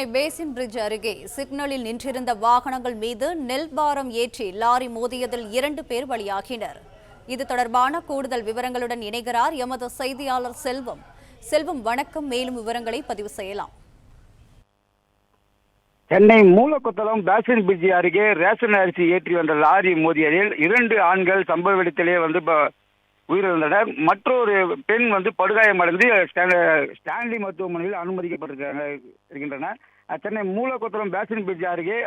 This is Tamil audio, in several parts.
சென்னை பேசின் பிரிட்ஜ் அருகே சிக்னலில் நின்றிருந்த வாகனங்கள் மீது நெல் பாரம் ஏற்றி லாரி மோதியதில் 2 பேர் பலியாகினர். இது தொடர்பான கூடுதல் விவரங்களுடன் இணைகிறார் எமது செய்தியாளர் செல்வம். செல்வம், வணக்கம். மேலும் விவரங்களை பதிவு செய்யலாம். சென்னை மூலக்கொத்தளம் பேசின் பிரிட்ஜ் அருகே ரேஷன் அரிசி ஏற்றி வந்த லாரி மோதியதில் 2 ஆண்கள் சம்பவ இடத்திலே உயிரிழந்தனர். மற்றொரு பெண் படுகாயமடைந்து ஸ்டான்லி மருத்துவமனையில் அனுமதிக்கப்பட்டிருக்கின்றனர். சென்னை மூலக்கொத்தளம் பேசின் பிரிட்ஜ் அருகே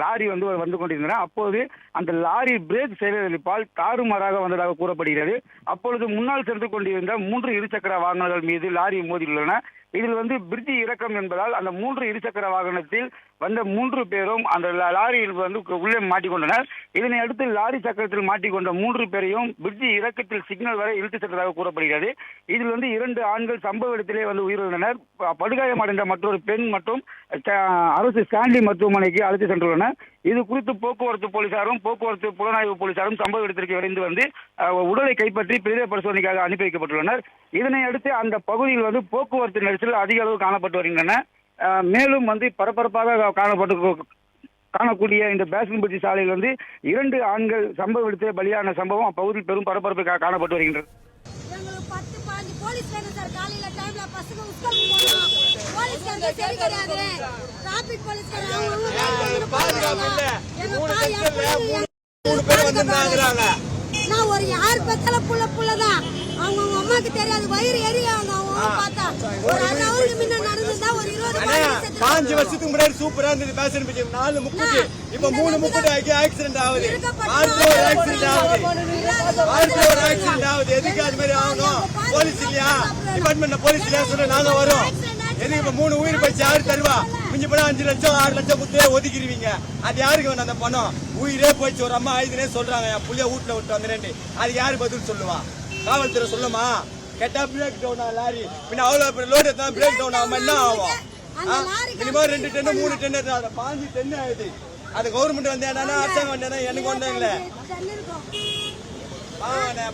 லாரி வந்து கொண்டிருந்தன. அப்போது அந்த லாரி பிரேக் செயலிழப்பால் தாறுமாறாக வந்ததாக கூறப்படுகிறது. அப்பொழுது முன்னால் சென்று கொண்டிருந்த 3 இருசக்கர வாகனங்கள் மீது லாரி மோதியுள்ளன. இதில் பிரிட்ஜ் இறக்கம் என்பதால் அந்த 3 இருசக்கர வாகனத்தில் வந்த 3 பேரும் அந்த லாரியில் உள்ளே மாட்டிக்கொண்டனர். இதனை அடுத்து லாரி சக்கரத்தில் மாட்டிக்கொண்ட 3 பேரையும் பிரிட்ஜ் இறக்கத்தில் சிக்னல் வரை இழுத்து சென்றதாக கூறப்படுகிறது. இதில் 2 ஆண்கள் சம்பவ இடத்திலே உயிரிழந்தனர். படுகாயமடைந்த மற்றொரு பெண் மற்றும் அரசு ஸ்டான்லி மருத்துவமனைக்கு அழைத்து சென்றுள்ளனர். இது குறித்து போக்குவரத்து போலீசாரும் போக்குவரத்து புலனாய்வு போலீசாரும் சம்பவ இடத்திற்கு விரைந்து உடலை கைப்பற்றி பிரேத பரிசோதனைக்காக அனுப்பி வைக்கப்பட்டுள்ளனர். இதனை அடுத்து அந்த பகுதியில் போக்குவரத்து நெரிசல் அதிக அளவு காணப்பட்டு வருகின்றன. மேலும் பரபரப்பாக காணக்கூடிய இந்த பேசின் பிரிட்ஜ் சாலையில் 2 ஆண்கள் சம்பவ இடத்திலே பலியான சம்பவம் அப்பகுதியில் பெரும் பரபரப்பு காணப்பட்டு வருகின்றது. நான் ஒரு யார் பத்தல புள்ளதான் அவங்க அம்மாக்கு தெரியாது. வயிறு எரியாங்க பார்த்தா ஒரு அரை முன்ன நடந்ததா ஒரு 5 வருஷத்துக்கு முன்னாடி சூப்பரா இருந்தது. பேசன் பிரிட்ஜ் 4 முக்குக்கு இப்ப 3 முக்குக்கு ஆக்சிடென்ட் ஆகுது. ஆக்சிடென்ட் ஆகுது. எதுக்கு அது மாதிரி ஆகணும்? போலீஸ் இல்லையா? டிபார்ட்மெண்ட்ல போலீஸ் இல்லையா சொல்ல நாங்க வரோம். எதுக்கு இப்ப 3 உயிர் போயிடுச்சு? யாரு தருவா? மிஞ்சி போனா 5 லட்சம் 6 லட்சம் குத்தே ஒதுக்கிடுவீங்க. அது யாருக்கு வேணும்? அந்த பணம் உயிரே போயிடுச்சு. ஒரு அம்மா 5 சொல்றாங்க என் புள்ளைய வீட்டுல விட்டு வந்துறேன். அது யாரு பதில் சொல்லுவா? காவல்துறை சொல்லுமா? கேட்டா பிரேக் டவுன் லாரி பின்ன அவ்வளவு லோடு தான் பிரேக் டவுன் ஆகும். என்ன ஆகும்? மினிமம் 2 டன் 3 டன் 5 டன் ஆகுது. அது கவர்மெண்ட் வந்தேன்னா அரசாங்கம் வந்தேன்னா எனக்கு வந்தாங்களே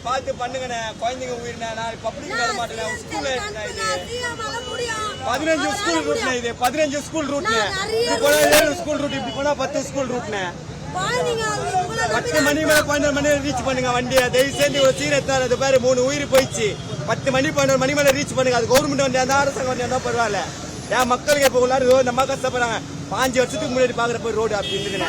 பார்த்து பண்ணுங்கண்ணே. குழந்தைங்க உயிரினா நான் பப்ளிக் வர மாட்டேன். ஸ்கூல் 15 ஸ்கூல் ரூட்னே. இது 15 ஸ்கூல் ரூட்னே. இப்படி போனா 7 ஸ்கூல் ரூட், இப்படி போனா 10 ஸ்கூல் ரூட்னே. 10 மணி மேல 12 மணி ரீச் பண்ணுங்க வண்டியை. தயவு செஞ்சு ஒரு சீரத்தார் அது பேரு 3 உயிர் போயிடுச்சு. 10 மணி 12 மணி மேல ரீச் பண்ணுங்க. அது கவர்மெண்ட் வண்டியா இருந்தா அரசாங்கம் வண்டியா பரவாயில்ல. ஏன் மக்களுக்கு இப்ப உள்ளாரு நம்ம கஷ்டப்படுறாங்க. 5 வருஷத்துக்கு முன்னாடி பாக்குறப்ப ரோடு அப்படி இருக்குன்னு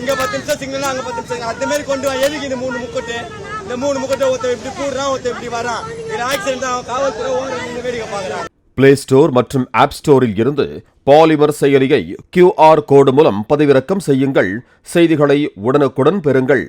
இங்க 10 நிமிஷம் சிக்னல் அங்க 10 நிமிஷம் அந்த மாதிரி கொண்டு வா. எதுக்கு இந்த 3 முக்கட்டு? இந்த 3 முக்கட்டை ஒருத்தர் இப்படி கூடுறான், ஒருத்தர் இப்படி வரான். இது ஆக்சிடென்ட் தான். காவல்துறை ஓடுற வேடிக்கை பாக்குறாங்க. பிளே ஸ்டோர் மற்றும் ஆப் ஸ்டோரில் இருந்து பாலிமர் செயலியை QR கோடு மூலம் பதிவிறக்கம் செய்யுங்கள். செய்திகளை உடனுக்குடன் பெறுங்கள்.